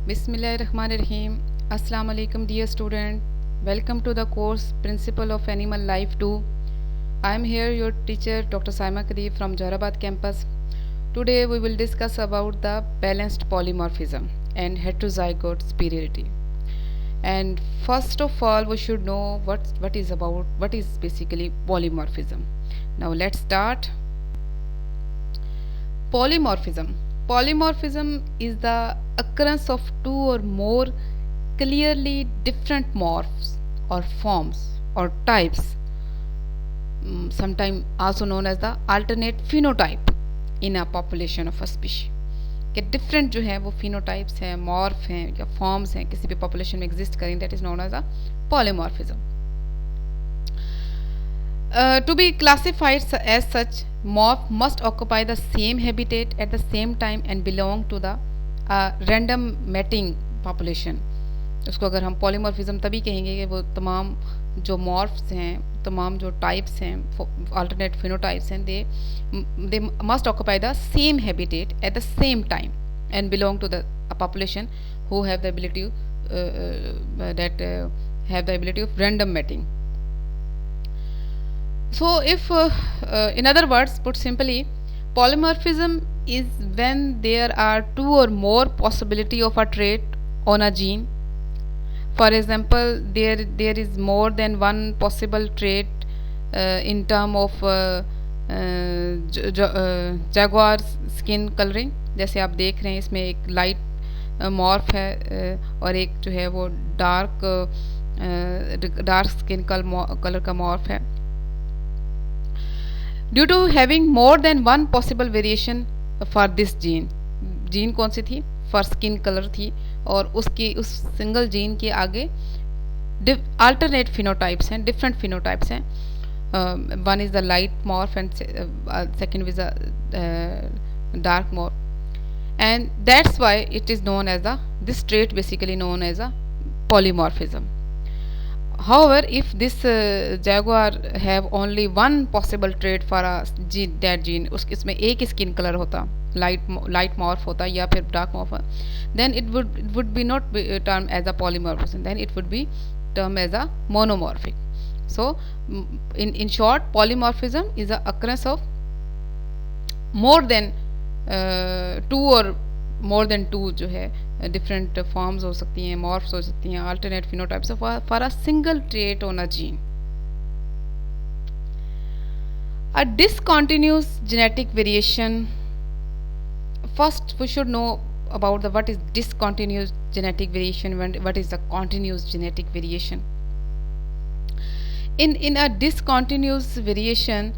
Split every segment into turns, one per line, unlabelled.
Bismillahirrahmanirrahim. Assalamu alaikum, dear student. Welcome to the course Principle of Animal Life 2. I am here, your teacher, Dr. Saima Kadeep from Jahrabad campus. Today we will discuss about the balanced polymorphism and heterozygote superiority. And first of all, we should know what is basically polymorphism. Now let's start. Polymorphism. Polymorphism is the occurrence of two or more clearly different morphs or forms or types, sometimes also known as the alternate phenotype in a population of a species. कि different जो है वो phenotypes हैं, morph हैं या forms हैं किसी भी पॉपुलेशन में एग्जिस्ट करें, that is known as a polymorphism. To be classified as such, morph must occupy the same habitat at the same time and belong to the random mating population. उसको अगर हम polymorphism तभी कहेंगे कि वो तमाम जो मॉर्फ्स हैं, तमाम जो टाइप्स हैं, alternate phenotypes हैं, they must occupy the same habitat at the same time and belong to the a population who have the ability have the ability of random mating. So if in other words, put simply, polymorphism is when there are two or more possibility of a trait on a gene. For example, there is more than one possible trait in term of jaguar skin coloring. जैसे आप देख रहे हैं इसमें एक light morph है और एक जो है वो डार्क स्किन कलर का मॉर्फ है. Due to having more than one possible variation for this gene. Gene कौन सी थी? फॉर स्किन कलर थी और उसकी उस सिंगल जीन के आगे अल्टरनेट फिनोटाइप्स हैं, डिफरेंट फिनोटाइप्स हैं. One is the light morph and second is the dark morph, and that's why it is known as the this trait basically known as a polymorphism. However, if this jaguar have only one possible trait for a gene, that gene, इसमें एक skin colour होता, light morph होता या फिर dark morph, then it would be not be termed as a polymorphism, then it would be termed as a monomorphic. So in short, polymorphism is the occurrence of more than two or more than two जो है different forms हो सकती हैं, morphs हो सकती हैं, alternate phenotypes for a single trait on a gene. A discontinuous genetic variation. First, we should know about what is discontinuous genetic variation and what is the continuous genetic variation. In a discontinuous variation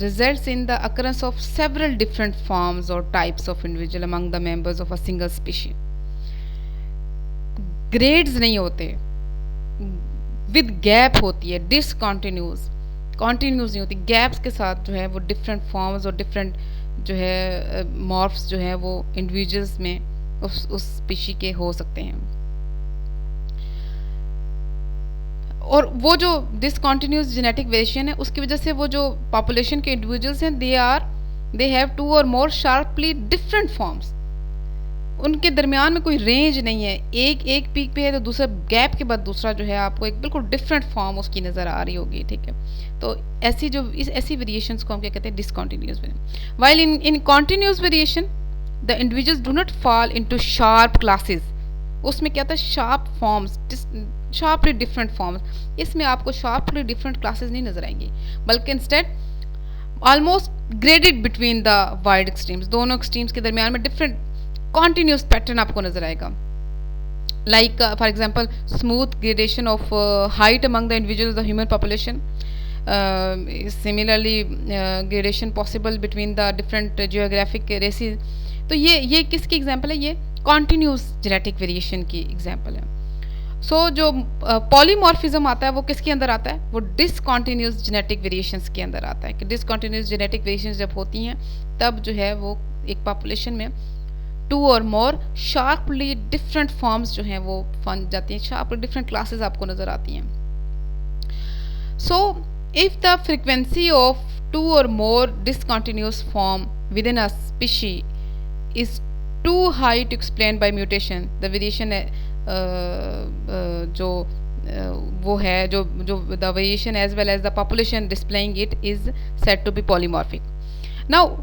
results in the occurrence of several different forms or types of individual among the members of a single species. Grades नहीं होते, with gap होती है. Discontinuous, continuous नहीं होती, gaps के साथ जो है वो डिफरेंट फॉर्म्स और डिफरेंट जो है मॉर्फ्स जो है वो इंडिविजुअल्स में उस स्पीशी के हो सकते हैं. और वो जो डिसकॉन्टिन्यूस जेनेटिक वेरिएशन है उसकी वजह से वो जो पॉपुलेशन के इंडिविजुअल्स हैं they have to or more sharply different forms. उनके दरमियान में कोई रेंज नहीं है, एक पीक पे है तो दूसरा गैप के बाद दूसरा जो है आपको एक बिल्कुल डिफरेंट फॉर्म उसकी नज़र आ रही होगी. ठीक है, तो ऐसी वेरिएशंस को हम क्या कहते हैं? Discontinuous variation. While in continuous variation the individuals do not fall into sharp classes. उसमें क्या था? Sharp forms, sharply different forms. इसमें आपको शार्पली डिफरेंट क्लासेस नहीं नजर आएंगी, बल्कि instead almost graded between the wide extremes. दोनों एक्सट्रीम्स के दरमियान में डिफरेंट कॉन्टिन्यूस पैटर्न आपको नजर आएगा. Like for example smooth gradation of height among the individuals the human population. Similarly gradation possible between the different geographic races. तो ये किसकी एग्जाम्पल है? ये कॉन्टिन्यूस जेनेटिक वेरिएशन की एग्जाम्पल है. सो जो पॉलीमॉर्फिज्म आता है वो किसके अंदर आता है? वो डिसकॉन्टिन्यूस जेनेटिक वेरिएशंस के अंदर आता है. कि डिसकॉन्टिन्यूस जेनेटिक वेरिएशंस जब होती हैं तब जो है वो एक पॉपुलेशन में to or more sharply different forms जो हैं वो बन जाती हैं, शार्पली डिफरेंट क्लासेस आपको नजर आती हैं. So if the frequency of two or more discontinuous form within a species is too high to explain by mutation, the variation जो वो है जो जो the variation as well as the population displaying it is said to be polymorphic. Now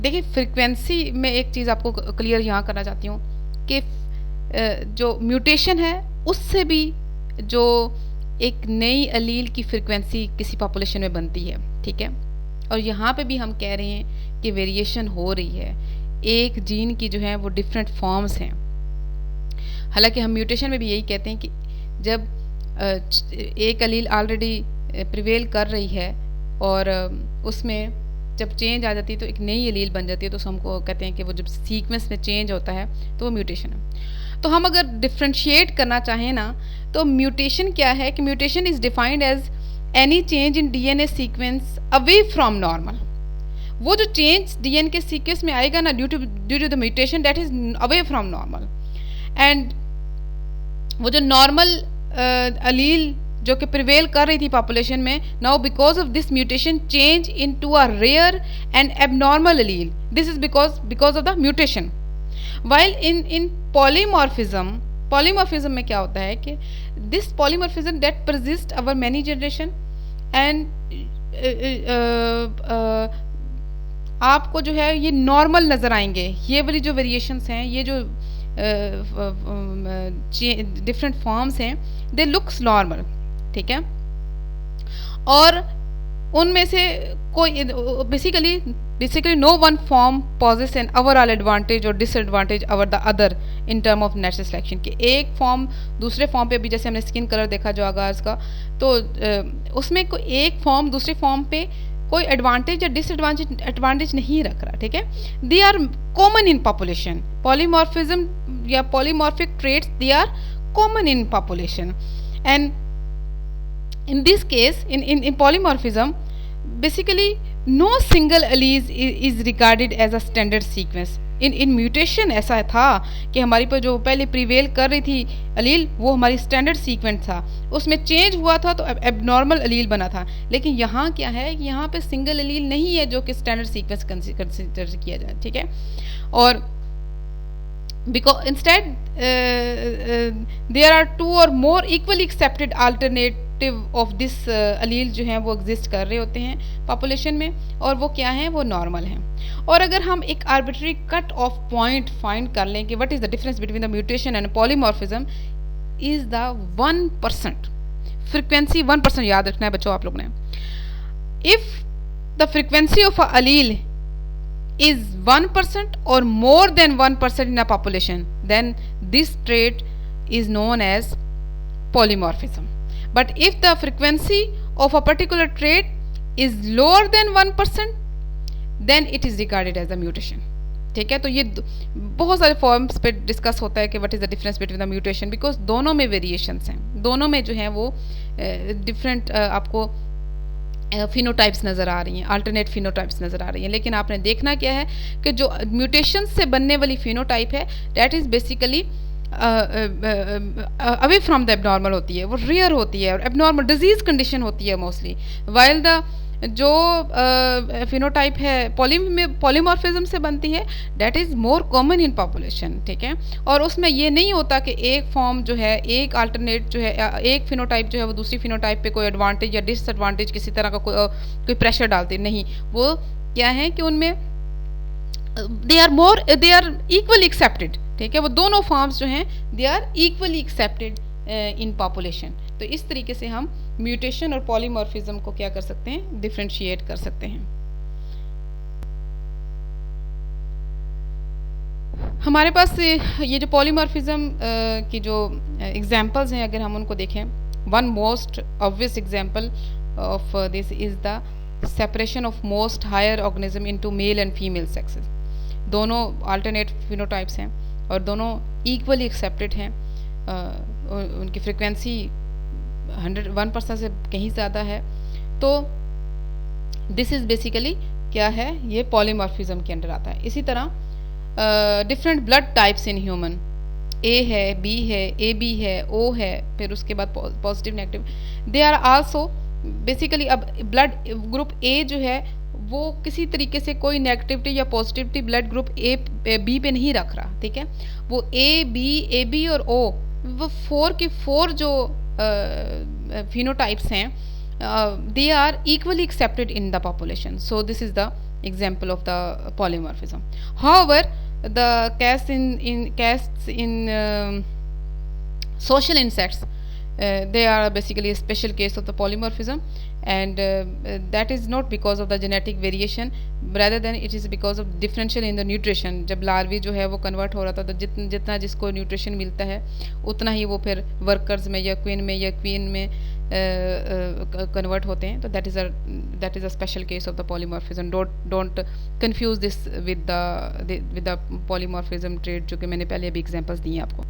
देखिए, frequency में एक चीज़ आपको clear यहाँ करना चाहती हूँ कि जो म्यूटेशन है उससे भी जो एक नई अलील की फ्रीक्वेंसी किसी पॉपुलेशन में बनती है, ठीक है। और यहाँ पे भी हम कह रहे हैं कि वेरिएशन हो रही है, एक जीन की जो है वो डिफरेंट फॉर्म्स हैं। हालांकि हम म्यूटेशन में भी यही कहते हैं कि जब एक अलील ऑलरेडी प्रिवेल कर रही है और उसमें जब चेंज आ जाती है तो एक नई अलील बन जाती है, तो हमको कहते हैं कि वो जब सीक्वेंस में चेंज होता है तो वो म्यूटेशन है। तो हम अगर डिफ्रेंशिएट करना चाहें ना, तो म्यूटेशन क्या है कि mutation is defined as any change in DNA sequence away from normal. वो जो चेंज डीएनए के सीक्वेंस में आएगा ना due to the mutation, that is away from normal. And वो जो नॉर्मल अलील जो कि प्रिवेल कर रही थी पॉपुलेशन में, now because of this mutation change into a rare and abnormal allele, this is because of the mutation. While in polymorphism में क्या होता है कि this polymorphism that persist over many generation and आपको जो है ये नॉर्मल नजर आएंगे। ये वाली जो वेरिएशंस हैं, ये जो डिफरेंट फॉर्म्स हैं, दे लुक्स नॉर्मल, ठीक है। और उनमें से कोई basically no one form possess an overall advantage or disadvantage over the other in term of natural selection. कि एक फॉर्म दूसरे फॉर्म पे भी, जैसे हमने स्किन कलर देखा जो आगाज का, तो उसमें कोई एक फॉर्म दूसरे फॉर्म पे कोई एडवांटेज या डिसएडवांटेज नहीं रख रहा, ठीक है। They are common in population, polymorphism या polymorphic traits, they are common in population. And in this case, in polymorphism, basically no single allele is regarded as a standard sequence. in mutation ऐसा था कि हमारी पर जो पहले prevail कर रही थी अलील, वो हमारी स्टैंडर्ड सीक्वेंस था, उसमें चेंज हुआ था तो एबनॉर्मल अलील बना था। लेकिन यहाँ क्या है, यहाँ पे सिंगल अलील नहीं है जो कि स्टैंडर्ड सीक्वेंस कंसिडर किया जाए, ठीक है। और because instead there are two or more equally accepted alternative of this allele जो हैं वो एग्जिस्ट कर रहे होते हैं पॉपुलेशन में, और वो क्या हैं, वो नॉर्मल हैं। और अगर हम एक arbitrary cut off point find कर लें कि what is the difference between the mutation and polymorphism, is the 1%। Frequency 1% याद रखना है बच्चों आप लोग ने। If the frequency of a allele is 1% or more than 1% in a population, then this trait is known as polymorphism. But if the frequency of a particular trait is lower than 1%, then it is regarded as a mutation, ठीक है। तो ये बहुत सारे forms पे discuss होता है कि what is the difference between the mutation, because दोनों में वेरिएशंस हैं, दोनों में जो है वो डिफरेंट आपको फिनोटाइप्स नज़र आ रही हैं, अल्टरनेट फिनोटाइप्स नज़र आ रही हैं। लेकिन आपने देखना क्या है कि जो म्यूटेशन से बनने वाली फिनोटाइप है, that is basically away from the abnormal होती है, वो रेयर होती है और एबनॉर्मल डिजीज कंडीशन होती है मोस्टली। वाइल द जो फिनोटाइप है पॉलीमॉर्फिज्म से बनती है, that is more common in population, ठीक है। और उसमें ये नहीं होता कि एक फॉर्म जो है, एक अल्टरनेट जो है, एक फिनोटाइप जो है वो दूसरी फिनोटाइप पे कोई एडवांटेज या डिसएडवांटेज किसी तरह का कोई प्रेशर डालते नहीं। वो क्या है कि उनमें दे आर इक्वली एक्सेप्टेड, ठीक है। वो दोनों फॉर्म्स जो हैं they are equally accepted in population. तो इस तरीके से हम म्यूटेशन और पॉलीमॉर्फिज्म को क्या कर सकते हैं, डिफरेंशिएट कर सकते हैं। हमारे पास ये जो पॉलीमॉर्फिज्म की जो एग्जांपल्स हैं, अगर हम उनको देखें, one most obvious example of this is the separation of most higher organism into male and female sexes. दोनों अल्टरनेट फिनोटाइप्स हैं और दोनों इक्वली एक्सेप्टेड हैं। उनकी फ्रिक्वेंसी 1% से कहीं ज़्यादा है। तो दिस इज़ बेसिकली क्या है, ये पॉलीमॉर्फिज्म के अंडर आता है। इसी तरह different blood types in human, A है, बी है, ए बी है, ओ है, फिर उसके बाद positive negative, they are also basically. अब ब्लड ग्रुप ए जो है वो किसी तरीके से कोई नेगेटिविटी या positivity blood group A B पे नहीं रख रहा, ठीक है। वो ए बी और ओ, वो 4 के 4 जो phenotypes हैं, they are equally accepted in the population. So this is the example of the polymorphism. However, the casts in social insects, they are basically a special case of the polymorphism, and that is not because of the genetic variation, rather than it is because of differential in the nutrition. जब larvae जो है वो convert हो रहा था, तो जितना जिसको न्यूट्रिशन मिलता है उतना ही वो फिर वर्कर्स में या क्वीन में कन्वर्ट होते हैं. तो that is a special case of the polymorphism. Don't confuse this with the polymorphism trait जो कि मैंने पहले अभी एग्जांपल्स दिए आपको.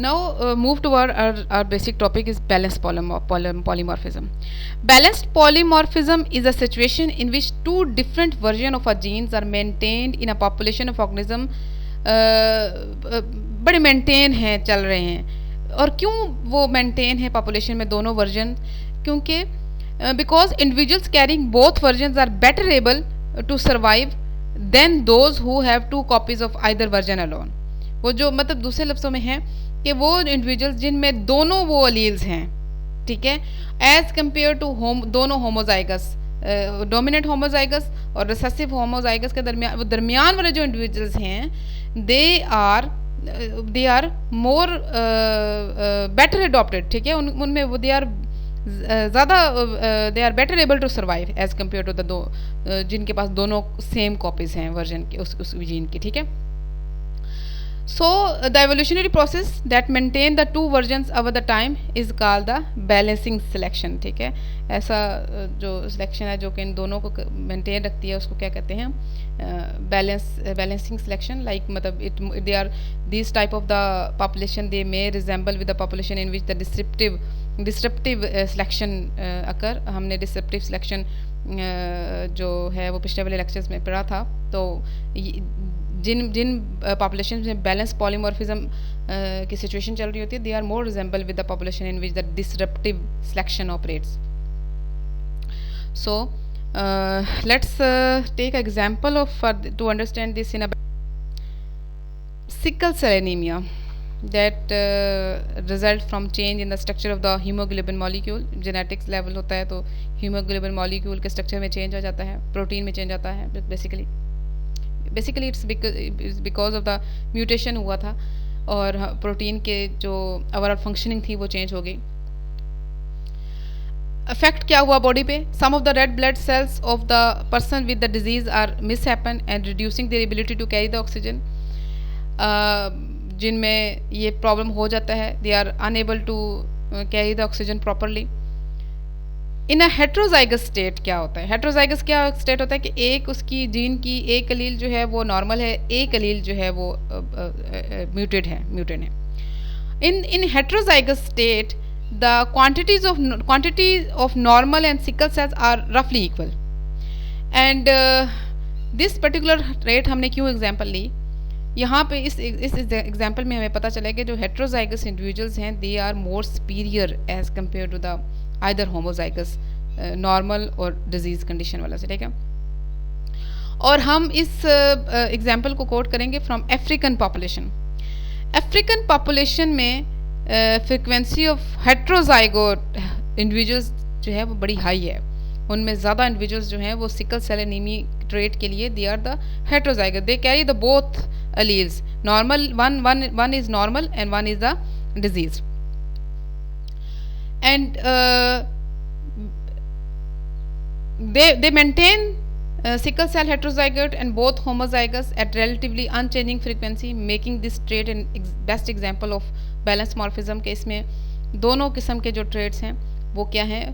Now move toward our basic topic is balanced polymorphism. Balanced polymorphism is a situation in which two different versions of a genes are maintained in a population of organism. बड़े maintain हैं, चल रहे हैं. और क्यों वो मेंटेन है population में दोनों वर्जन? क्योंकि because individuals carrying both versions are better able to survive than those who have two copies of either version alone. वो जो मतलब दूसरे लफ्ज़ों में है कि वो इंडिविजुअल्स जिनमें दोनों वो अलील्स हैं, ठीक है, एज कम्पेयर टू दोनों होमोजाइगस, डोमिनेंट होमोजाइगस और रिसेसिव होमोजाइगस के दरमियान वाले जो इंडिविजुअल्स हैं, they are more better adopted, ठीक है. उनमें वो दे आर ज़्यादा they are better able to survive as compare to the दो जिनके पास दोनों सेम कॉपीज हैं वर्जन के उस जीन की, ठीक है. So the evolutionary process that maintain the two versions over the time is called the balancing selection, ठीक है. ऐसा जो सिलेक्शन है जो कि इन दोनों को मेंटेन रखती है उसको क्या कहते हैं? balancing selection. Like मतलब they are these type of the population, they may resemble with the population in which the disruptive selection occur. हमने disruptive selection जो है वो पिछले वाले लेक्चर्स में पढ़ा था. तो जिन पॉपुलेशन में बैलेंस पॉलीमॉर्फिज्म की सिचुएशन चल रही होती है, they are more resemble with the population in which the disruptive selection operates. So let's take example of to understand this in sickle cell anaemia that result from change in the structure of the hemoglobin molecule. Genetics level होता है तो haemoglobin molecule के structure में change आ जाता है, protein में change आता है. Basically it's because of the mutation हुआ था और प्रोटीन के जो ओवरऑल फंक्शनिंग थी वो चेंज हो गई. इफेक्ट क्या हुआ बॉडी पे? Some of the red blood cells of the person with the disease are misshapen and reducing their ability to carry the oxygen. जिनमें ये प्रॉब्लम हो जाता है, they are unable to carry the oxygen properly. In a heterozygous state क्या होता है? Heterozygous क्या state होता है कि एक उसकी जीन की एक अलील जो है वो नॉर्मल है, एक अलील जो है वो म्यूटेड है. In heterozygous state the quantity of normal and sickle cells are रफली equal. And this particular rate हमने क्यों एग्जाम्पल ली? यहाँ पे इस एग्जाम्पल में हमें पता चला कि जो हेट्रोजाइगस इंडिविजुअल्स हैं, they are more superior as compare to the either homozygous normal और डिजीज कंडीशन वाला से, ठीक है. और हम इस एग्जाम्पल को कोट करेंगे from African population. African population में फ्रिक्वेंसी ऑफ हेट्रोजाइगोट इंडिविजुअल्स जो है वो बड़ी हाई है. उनमें ज़्यादा इंडिविजुअल्स जो हैं वो सिकल सेल एनीमी ट्रेट के लिए they are the heterozygote. They carry the both alleles. Normal one is normal and one is the disease. And they maintain sickle cell heterozygote and both homozygous at relatively unchanging frequency, making this trait an best example of balanced morphism. के इसमें दोनों किस्म के जो traits हैं वो क्या हैं?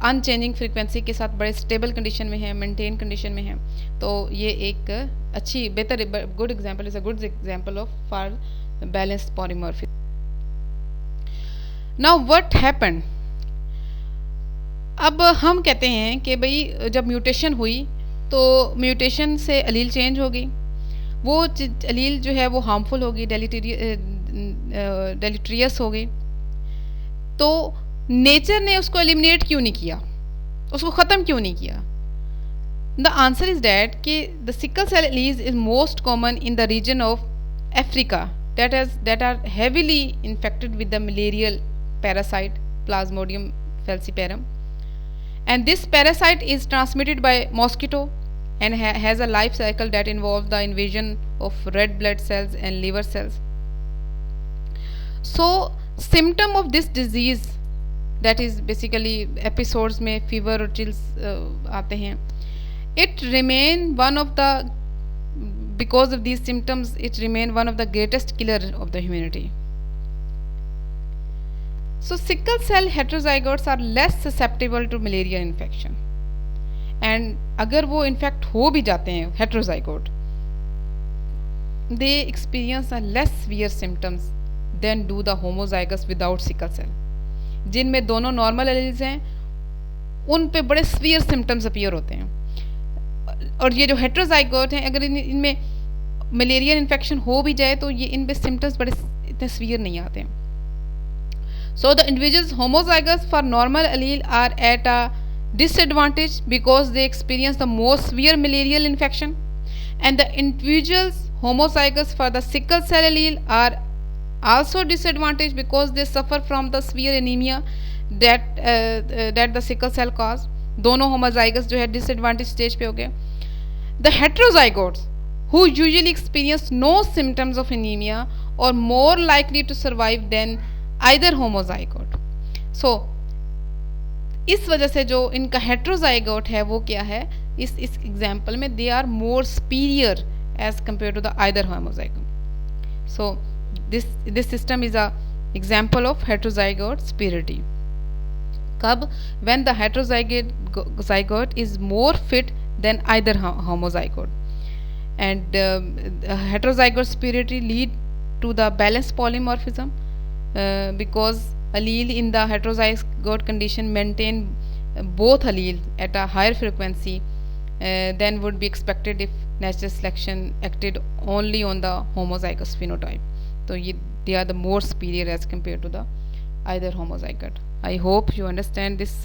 अनचेंजिंग फ्रीक्वेंसी के साथ बड़े स्टेबल कंडीशन में है, मेंटेन कंडीशन में है. तो ये एक अच्छी बेहतर good example is a good example of for balanced polymorphism. Now what happened? अब हम कहते हैं कि भाई जब म्यूटेशन हुई तो म्यूटेशन से अलील चेंज हो गई. वो अलील जो है वो हार्मफुल हो गई, डेलिट्रियस हो गई. तो नेचर ने उसको एलिमिनेट क्यों नहीं किया, उसको ख़त्म क्यों नहीं किया? द आंसर इज डैट कि the sickle cell disease is most common in the region of Africa that are heavily infected with the malarial parasite Plasmodium falciparum, and this parasite is transmitted by mosquito and has a life cycle that involves the invasion of red blood cells and liver cells. So symptom of this disease, that is basically episodes में fever और chills आते हैं. It remain one of the, because of these symptoms, it remain one of the greatest killer of the humanity. So sickle cell heterozygotes are less susceptible to malaria infection, and अगर वो infect हो भी जाते हैं heterozygote, they experience a less severe symptoms than do the homozygous without sickle cell. जिनमें दोनों normal alleles हैं उन पे बड़े सीवियर सिम्टम्स अपीयर होते हैं, और ये जो हेट्रोजाइगोट हैं अगर इनमें मलेरिया इन्फेक्शन हो भी जाए तो ये इन पे सिम्टम्स बड़े इतने सीवियर नहीं आते हैं. So the individuals homozygous for normal allele are at a disadvantage because they experience the more severe malarial infection, and the individuals homozygous for the sickle cell allele are also disadvantaged because they suffer from the severe anemia that the sickle cell cause. दोनों homozygous जो है disadvantaged stage पे हो गए. The heterozygotes who usually experience no symptoms of anemia are more likely to survive than either homozygote. So इस वजह से जो इनका हेट्रोजाइगोट है वो क्या है, इस एग्जाम्पल में they are more superior as compare to the either homozygote. So this system is a example of heterozygote superiority. कब? When the heterozygote is more fit than either homozygote, and heterozygote superiority lead to the balance polymorphism because allele in the heterozygote condition maintain both allele at a higher frequency than would be expected if natural selection acted only on the homozygous phenotype. So they are the more superior as compared to the either homozygote. I hope you understand this